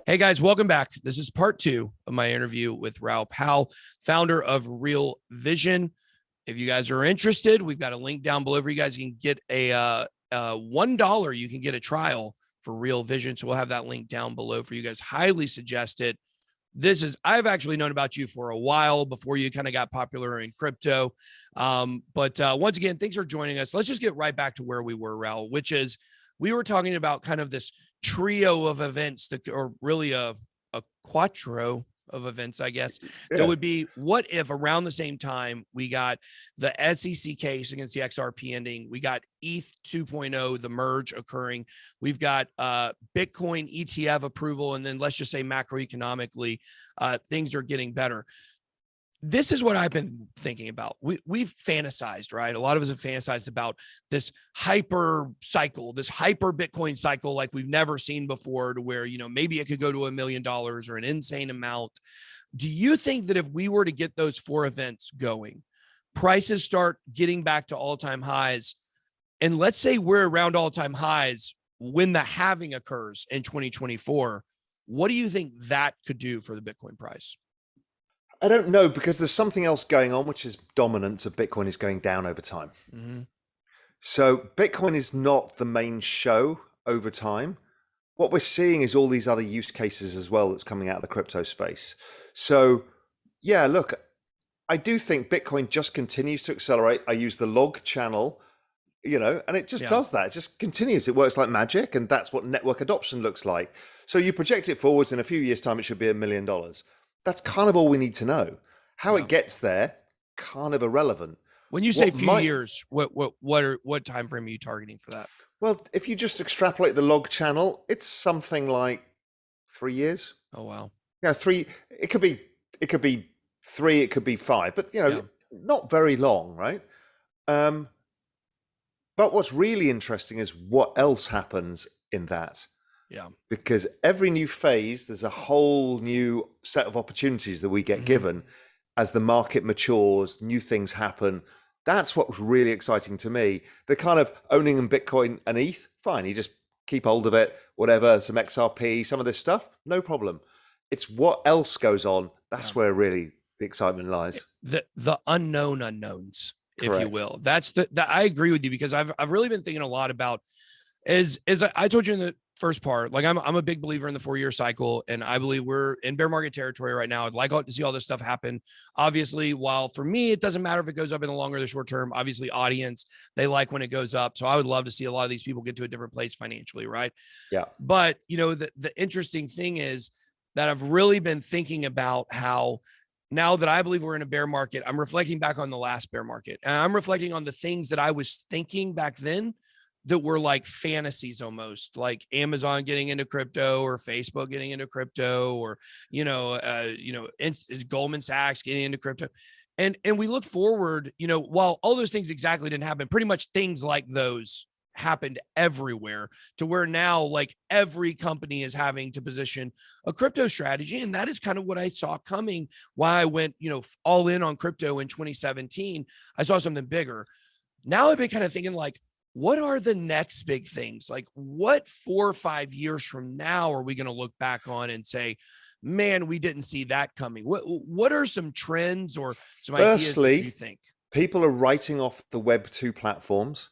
Hey guys, welcome back. This is part 2 of my interview with Raoul Pal, founder of Real Vision. If you guys are interested, we've got a link down below where you guys can get a $1. You can get a trial for Real Vision. So we'll have that link down below for you guys. Highly suggest it. I've actually known about you for a while before you kind of got popular in crypto. But once again, thanks for joining us. Let's just get right back to where we were, Raoul, which is we were talking about kind of this trio of events that, or really a quattro of events, I guess. Yeah. That would be, what if around the same time we got the SEC case against the XRP ending, we got ETH 2.0, the merge occurring, we've got Bitcoin ETF approval, and then let's just say macroeconomically, things are getting better. This is what I've been thinking about. We've fantasized, right? A lot of us have fantasized about this hyper cycle, this hyper Bitcoin cycle like we've never seen before, to where, you know, maybe it could go to $1 million or an insane amount. Do you think that if we were to get those 4 events going, prices start getting back to all-time highs, and let's say we're around all-time highs when the halving occurs in 2024, what do you think that could do for the Bitcoin price? I don't know, because there's something else going on, which is dominance of Bitcoin is going down over time. Mm-hmm. So Bitcoin is not the main show over time. What we're seeing is all these other use cases as well that's coming out of the crypto space. So yeah, look, I do think Bitcoin just continues to accelerate. I use the log channel, you know, and it just does that. It just continues. It works like magic, and that's what network adoption looks like. So you project it forwards, in a few years' time, it should be $1 million. That's kind of all we need to know. How it gets there, kind of irrelevant. When you say few years, what time frame are you targeting for that? Well, if you just extrapolate the log channel, it's something like 3 years. Oh wow. Yeah, 3. It could be 3. It could be 5. But you know, not very long, right? But what's really interesting is what else happens in that. Yeah. Because every new phase, there's a whole new set of opportunities that we get given as the market matures, new things happen. That's what's really exciting to me. The kind of owning in Bitcoin and ETH, fine, you just keep hold of it, whatever, some XRP, some of this stuff, no problem. It's what else goes on. That's where really the excitement lies. The unknown unknowns, correct, if you will. That's I agree with you, because I've really been thinking a lot about, as I told you in the first part, like I'm a big believer in the 4-year cycle, and I believe we're in bear market territory right now. I'd like to see all this stuff happen. Obviously, while for me, it doesn't matter if it goes up in the long or the short term. Obviously, audience, they like when it goes up. So I would love to see a lot of these people get to a different place financially, right? Yeah. But, you know, the interesting thing is that I've really been thinking about how, now that I believe we're in a bear market, I'm reflecting back on the last bear market, and I'm reflecting on the things that I was thinking back then that were like fantasies, almost like Amazon getting into crypto, or Facebook getting into crypto, or, Goldman Sachs getting into crypto. And we look forward, you know, while all those things exactly didn't happen, pretty much things like those happened everywhere, to where now like every company is having to position a crypto strategy. And that is kind of what I saw coming. Why I went, all in on crypto in 2017. I saw something bigger. Now I've been kind of thinking, like, what are the next big things? Like, what 4 or 5 years from now are we going to look back on and say, man, we didn't see that coming? What are some trends or some ideas that you think? People are writing off the Web 2 platforms,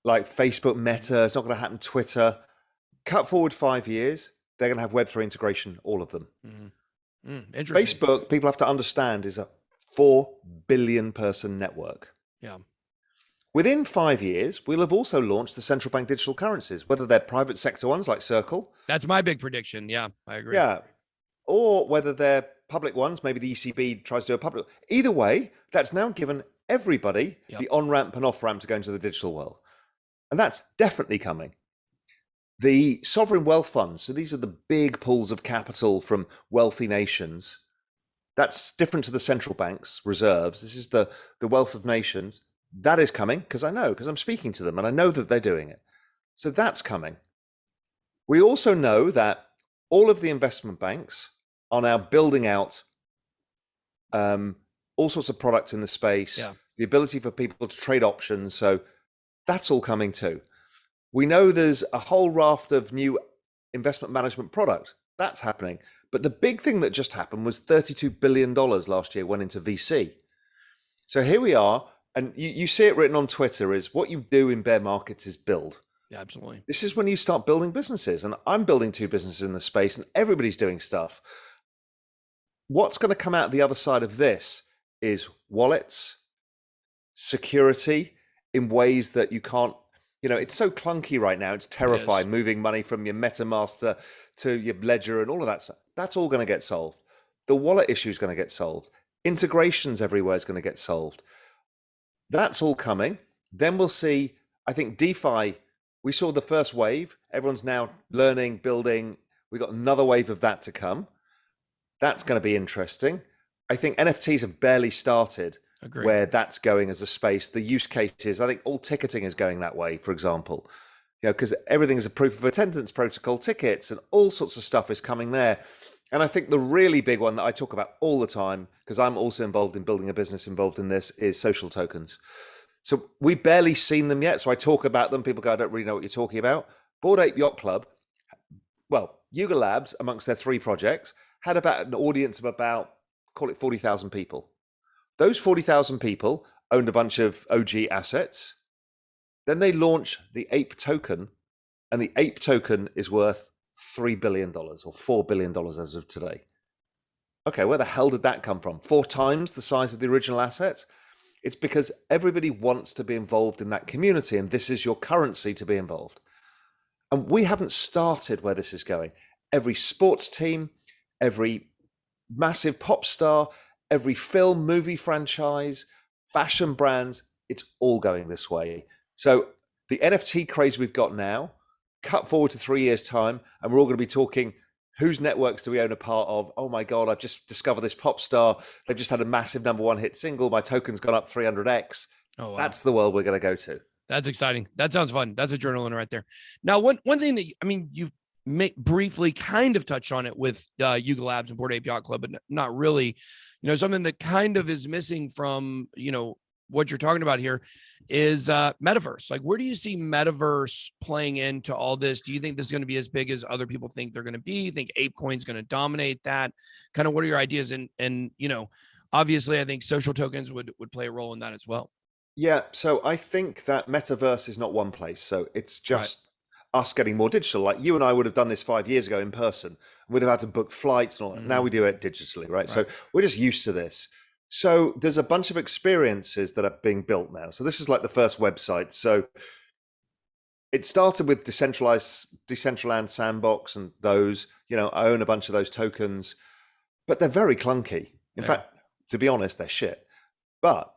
like Facebook, Meta. It's not going to happen. Twitter. Cut forward 5 years, they're going to have Web 3 integration, all of them. Interesting. Facebook, people have to understand, is a 4 billion person network. Yeah. Within 5 years, we'll have also launched the central bank digital currencies, whether they're private sector ones like Circle. That's my big prediction. Yeah, I agree. Yeah. Or whether they're public ones, maybe the ECB tries to do a public. Either way, that's now given everybody the on-ramp and off-ramp to go into the digital world. And that's definitely coming. The sovereign wealth funds, so these are the big pools of capital from wealthy nations. That's different to the central bank's reserves. This is the wealth of nations. That is coming, because I'm speaking to them and I know that they're doing it. So that's coming. We also know that all of the investment banks are now building out all sorts of products in the space, the ability for people to trade options. So that's all coming too. We know there's a whole raft of new investment management product. That's happening. But the big thing that just happened was $32 billion last year went into VC. So here we are, and you see it written on Twitter, is what you do in bear markets is build. Yeah, absolutely. This is when you start building businesses, and I'm building 2 businesses in the space, and everybody's doing stuff. What's going to come out the other side of this is wallets, security in ways that you can't, it's so clunky right now. It's terrifying, moving money from your MetaMaster to your Ledger and all of that stuff. That's all going to get solved. The wallet issue is going to get solved. Integrations everywhere is going to get solved. That's all coming. Then we'll see, I think DeFi, we saw the first wave. Everyone's now learning, building. We've got another wave of that to come. That's going to be interesting. I think NFTs have barely started. Agreed. Where that's going as a space. The use cases, I think all ticketing is going that way, for example, because everything is a proof of attendance protocol, tickets and all sorts of stuff is coming there. And I think the really big one that I talk about all the time, because I'm also involved in building a business involved in this, is social tokens. So we've barely seen them yet. So I talk about them. People go, I don't really know what you're talking about. Bored Ape Yacht Club, well, Yuga Labs, amongst their 3 projects, had about an audience of about, call it 40,000 people. Those 40,000 people owned a bunch of OG assets. Then they launch the Ape token, and the Ape token is worth $3 billion or $4 billion as of today. Okay, where the hell did that come from? 4 times the size of the original assets? It's because everybody wants to be involved in that community, and this is your currency to be involved. And we haven't started where this is going. Every sports team, every massive pop star, every film, movie franchise, fashion brands, it's all going this way. So the NFT craze we've got now, cut forward to 3 years' time, and we're all going to be talking, whose networks do we own a part of? Oh my God, I've just discovered this pop star. They've just had a massive #1 hit single. My token's gone up 300x. Oh, wow. That's the world we're going to go to. That's exciting. That sounds fun. That's a journaling right there. Now, one thing that, you've briefly kind of touched on it with Yuga Labs and Bored Ape Yacht Club, but not really. Something that kind of is missing from, what you're talking about here is metaverse. Like, where do you see metaverse playing into all this? Do you think this is going to be as big as other people think they're going to be? You think ApeCoin's going to dominate that? Kind of what are your ideas? And obviously, I think social tokens would play a role in that as well. Yeah. So I think that metaverse is not one place. So it's just us getting more digital. Like you and I would have done this 5 years ago in person. We'd have had to book flights and all that. Now we do it digitally, right? So we're just used to this. So there's a bunch of experiences that are being built now. So this is like the first website. So it started with Decentraland Sandbox and those, I own a bunch of those tokens, but they're very clunky. In fact, to be honest, they're shit. But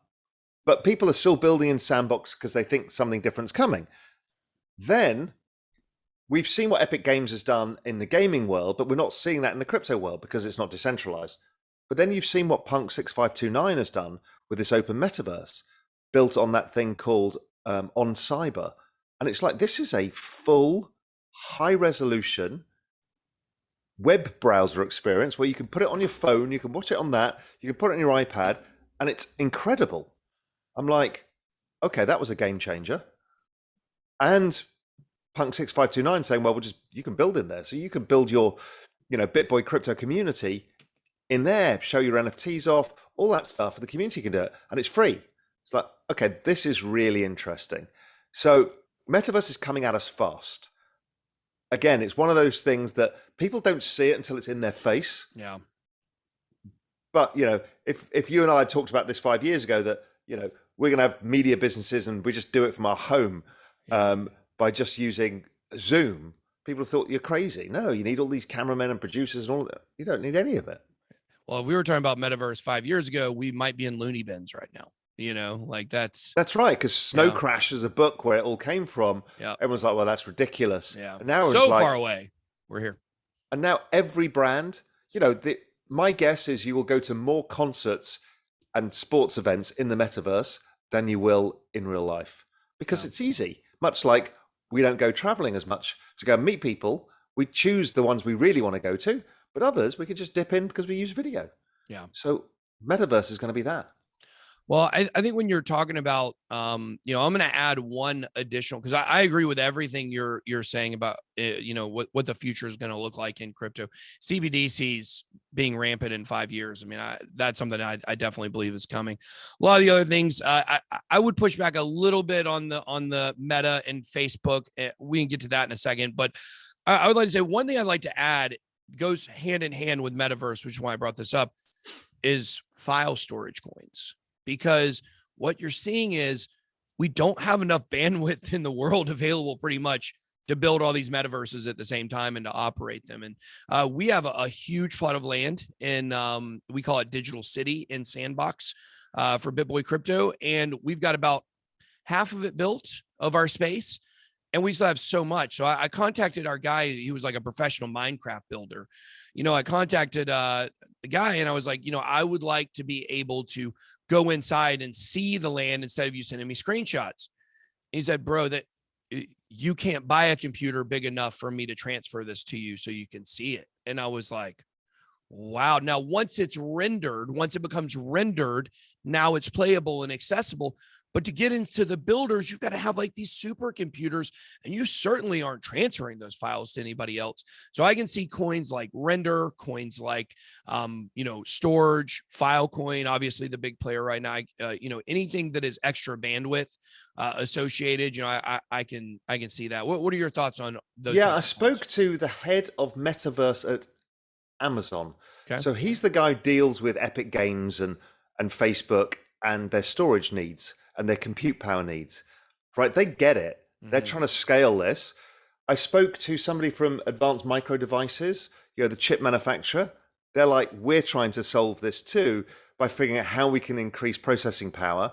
people are still building in Sandbox because they think something different's coming. Then we've seen what Epic Games has done in the gaming world, but we're not seeing that in the crypto world because it's not decentralized. But then you've seen what Punk 6529 has done with this open metaverse built on that thing called On Cyber. And it's like, this is a full high resolution web browser experience where you can put it on your phone, you can watch it on that, you can put it on your iPad, and it's incredible. I'm like, okay, that was a game changer. And Punk 6529 saying, well, you can build in there. So you can build your, BitBoy crypto community in there, show your NFTs off, all that stuff, and the community can do it, and it's free. It's like, okay, this is really interesting. So metaverse is coming at us fast. Again, it's one of those things that people don't see it until it's in their face. Yeah. But, if you and I had talked about this 5 years ago, that, we're going to have media businesses and we just do it from our home by just using Zoom, people thought you're crazy. No, you need all these cameramen and producers and all that. You don't need any of it. Well, if we were talking about metaverse 5 years ago, we might be in loony bins right now. That's right. Because Snow Crash is a book where it all came from. Yeah. Everyone's like, well, that's ridiculous. Yeah. And now so far away. We're here. And now every brand, my guess is you will go to more concerts and sports events in the metaverse than you will in real life because it's easy. Much like we don't go traveling as much to go and meet people. We choose the ones we really want to go to, but others we can just dip in because we use video. Yeah. So metaverse is going to be that. Well, I think when you're talking about, I'm going to add one additional, because I agree with everything you're saying about, what the future is going to look like in crypto. CBDCs being rampant in 5 years. I mean, that's something I definitely believe is coming. A lot of the other things, I would push back a little bit on the Meta and Facebook. We can get to that in a second, but I would like to say one thing I'd like to add goes hand in hand with metaverse, which is why I brought this up, is file storage coins. Because what you're seeing is we don't have enough bandwidth in the world available pretty much to build all these metaverses at the same time and to operate them. And we have a huge plot of land in, we call it Digital City in Sandbox for BitBoy Crypto. And we've got about half of it built of our space. And we still have so much. So I contacted our guy. He was like a professional Minecraft builder. I contacted the guy and I was like, I would like to be able to go inside and see the land instead of you sending me screenshots. He said, bro, that you can't buy a computer big enough for me to transfer this to you so you can see it. And I was like, wow. Now, once it becomes rendered, now it's playable and accessible. But to get into the builders, you've got to have like these supercomputers, and you certainly aren't transferring those files to anybody else. So I can see coins like Render, coins like, Storage, Filecoin, obviously the big player right now. Anything that is extra bandwidth associated, I can see that. What are your thoughts on those? Yeah, I spoke to the head of Metaverse at Amazon. Okay. So he's the guy who deals with Epic Games and Facebook and their storage needs and their compute power needs, right? They get it. Mm-hmm. They're trying to scale this. I spoke to somebody from Advanced Micro Devices, the chip manufacturer. They're like, we're trying to solve this too by figuring out how we can increase processing power.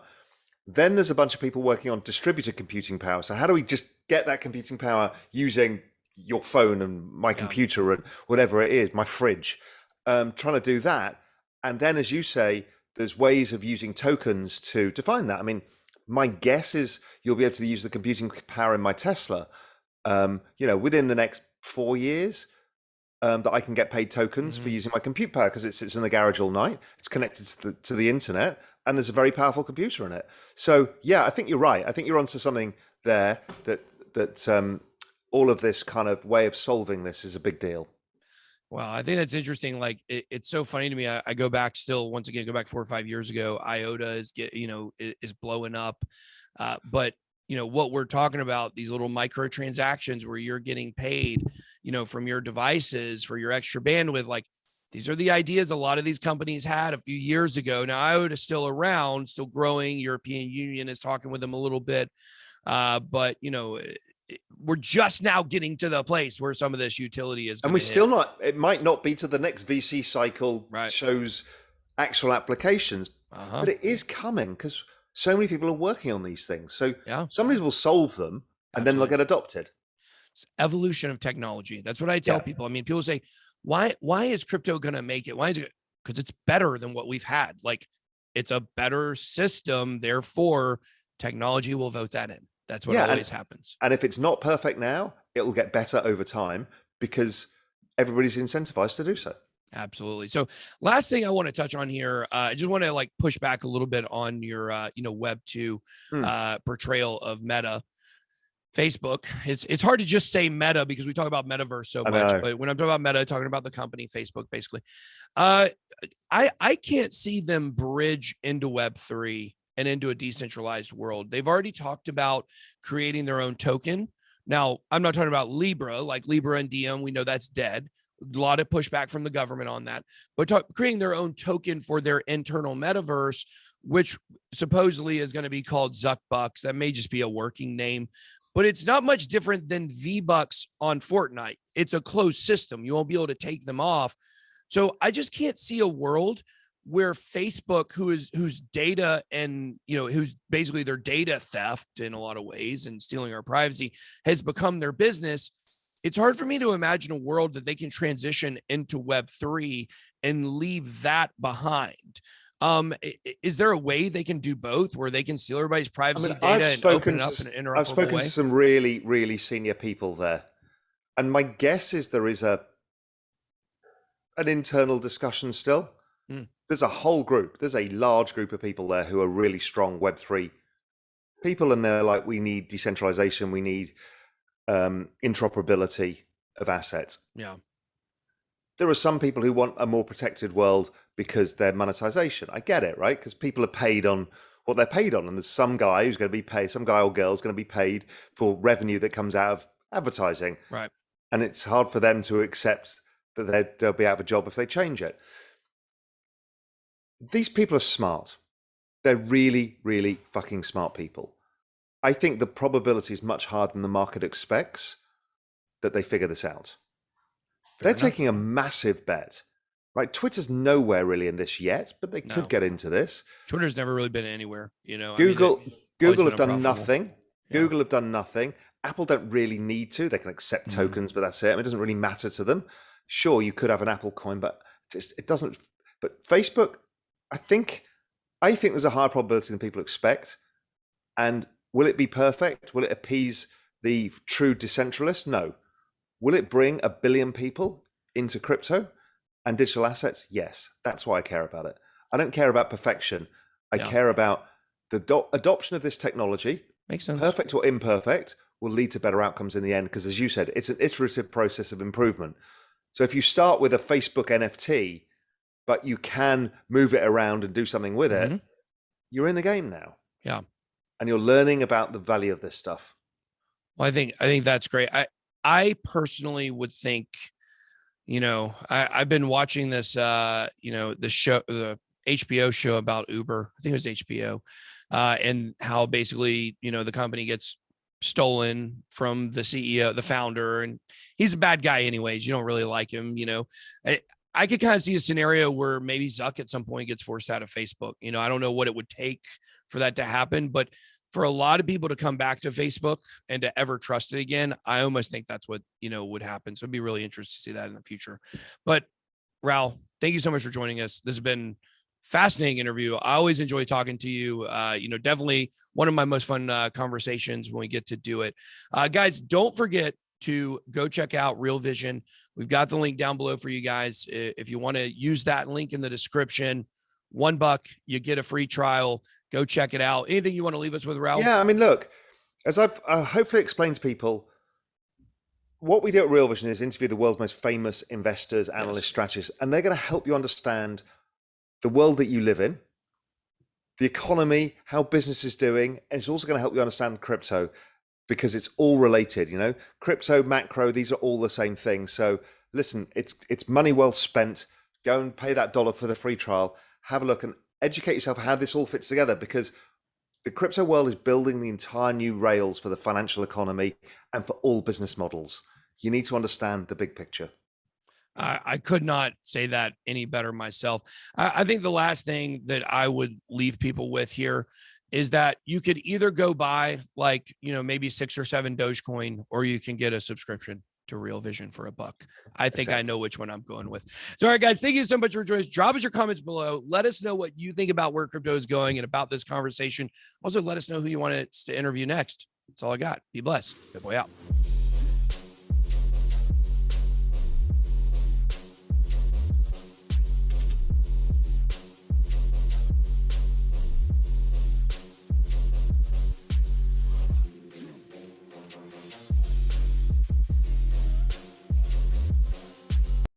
Then there's a bunch of people working on distributed computing power. So how do we just get that computing power using your phone and my computer and whatever it is, my fridge, trying to do that. And then, as you say, there's ways of using tokens to define that. I mean, my guess is you'll be able to use the computing power in my Tesla, within the next 4 years, that I can get paid tokens for using my compute power because it sits in the garage all night. It's connected to the internet, and there's a very powerful computer in it. So, yeah, I think you're right. I think you're onto something there that all of this kind of way of solving this is a big deal. Well, I think that's interesting. Like it's so funny to me. I go back 4 or 5 years ago. IOTA is blowing up. But what we're talking about, these little microtransactions where you're getting paid, from your devices for your extra bandwidth, like these are the ideas a lot of these companies had a few years ago. Now IOTA is still around, still growing. European Union is talking with them a little bit. But we're just now getting to the place where some of this utility is. And we're still not, it might not be to the next VC cycle shows actual applications, but it is coming because so many people are working on these things. So somebody will solve them and then they'll get adopted. It's evolution of technology. That's what I tell people. I mean, people say, why is crypto going to make it? Why is it? Because it's better than what we've had. Like it's a better system. Therefore, technology will vote that in. That's what always happens. And if it's not perfect now, it will get better over time because everybody's incentivized to do so. Absolutely. So last thing I want to touch on here, I just want to push back a little bit on your, Web 2 portrayal of Meta. Facebook. It's hard to just say Meta because we talk about metaverse so much, but when I'm talking about Meta, talking about the company Facebook, basically, I can't see them bridge into Web 3 and into a decentralized world. They've already talked about creating their own token. Now, I'm not talking about Libra, like Libra and Diem. We know that's dead. A lot of pushback from the government on that, but creating their own token for their internal metaverse, which supposedly is going to be called Zuckbucks. That may just be a working name, but it's not much different than V-Bucks on Fortnite. It's a closed system. You won't be able to take them off. So I just can't see a world where Facebook, whose data and, who's basically their data theft in a lot of ways and stealing our privacy has become their business. It's hard for me to imagine a world that they can transition into Web 3 and leave that behind. Is there a way they can do both where they can steal everybody's privacy data and open it up in an interoperable way? I've spoken to some really, really senior people there. And my guess is there is an internal discussion still. there's a whole group. There's a large group of people there who are really strong Web3 people, and they're like, we need decentralization, we need interoperability of assets. Yeah. There are some people who want a more protected world because they're monetization. I get it, right? Because people are paid on what they're paid on, and there's some guy who's going to be paid, some guy or girl is going to be paid for revenue that comes out of advertising. Right. And it's hard for them to accept that they'll be out of a job if they change it. These people are smart. They're really, really fucking smart people. I think the probability is much higher than the market expects that they figure this out. They're taking a massive bet, right? Twitter's nowhere really in this yet, but they could get into this. Twitter's never really been anywhere, you know. Google have done nothing. Yeah. Google have done nothing. Apple don't really need to. They can accept tokens, but that's it. I mean, it doesn't really matter to them. Sure, you could have an Apple coin, but it doesn't. But Facebook, I think there's a higher probability than people expect. And will it be perfect? Will it appease the true decentralists? No. Will it bring 1 billion people into crypto and digital assets? Yes. That's why I care about it. I don't care about perfection. I care about the adoption of this technology. Makes sense. Perfect or imperfect will lead to better outcomes in the end, because as you said, it's an iterative process of improvement. So if you start with a Facebook NFT, but you can move it around and do something with it, you're in the game now. Yeah. And you're learning about the value of this stuff. Well, I think that's great. I personally would think, you know, I've been watching this, you know, the HBO show about Uber. I think it was HBO, and how basically, you know, the company gets stolen from the CEO, the founder, and he's a bad guy anyways. You don't really like him, you know. I could kind of see a scenario where maybe Zuck at some point gets forced out of Facebook. You know, I don't know what it would take for that to happen, but for a lot of people to come back to Facebook and to ever trust it again, I almost think that's what, you know, would happen. So it'd be really interesting to see that in the future. But Raoul, thank you so much for joining us. This has been fascinating interview. I always enjoy talking to you. You know, definitely one of my most fun conversations when we get to do it. Guys, don't forget to go check out Real Vision. We've got the link down below for you guys. If you want to use that link in the description, $1, you get a free trial. Go check it out. Anything you want to leave us with, Raoul? Yeah, I mean, look, as I've hopefully explained to people, what we do at Real Vision is interview the world's most famous investors, analysts, strategists, and they're going to help you understand the world that you live in, the economy, how business is doing, and it's also going to help you understand crypto, because it's all related. You know, crypto, macro, these are all the same thing. So listen, it's money well spent. Go and pay that $1 for the free trial. Have a look and educate yourself how this all fits together, because the crypto world is building the entire new rails for the financial economy and for all business models. You need to understand the big picture. I could not say that any better myself. I think the last thing that I would leave people with here is that you could either go buy, like, you know, maybe 6 or 7 Dogecoin, or you can get a subscription to Real Vision for $1. I think I know which one I'm going with. So, all right, guys, thank you so much for joining us. Drop us your comments below. Let us know what you think about where crypto is going and about this conversation. Also, let us know who you want us to interview next. That's all I got. Be blessed. Good boy out.